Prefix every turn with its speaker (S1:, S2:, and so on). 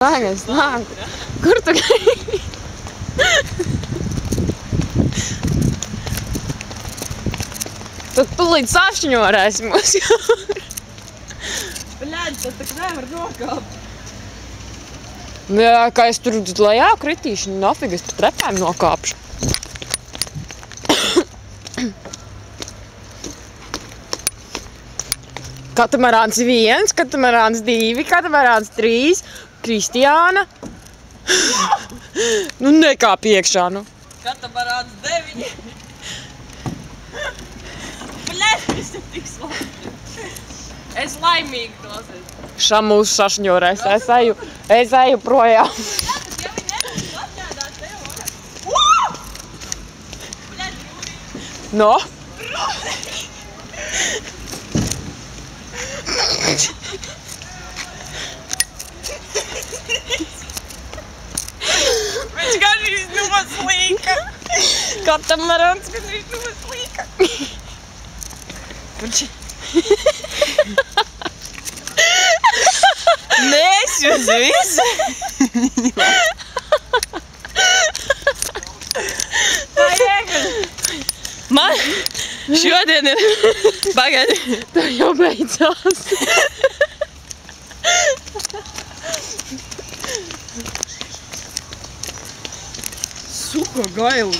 S1: Es nāku. Kur tu gribi? Tad tūlīt sašņorēs mūs jūra.
S2: Bļaļ, tad tak nevar nokāpt.
S1: Jā, kā es tur lejā kritīšu, nafig es pa trepēm nokāpšu. Katamarāns 1, katamarāns 2, katamarāns 3, Kristiāna. Nu nekāp iekšā, nu.
S2: Katamarāns 9. Bļaļ, es te tik slāpju. Es laimīgi tos esmu.
S1: Šamūs sašņorēs, es eju projām.
S2: Ja viņi nebūs atņēdās tev varat. Bļaļ, Rūri.
S1: No?
S2: Viņš gandrīz noslīka.
S1: Katamarāns
S2: Gandrīz noslīka. Mēs uz visu. Man šodien ir... Pagaidi.
S1: Tā jau beidzās.
S2: Suko gailu.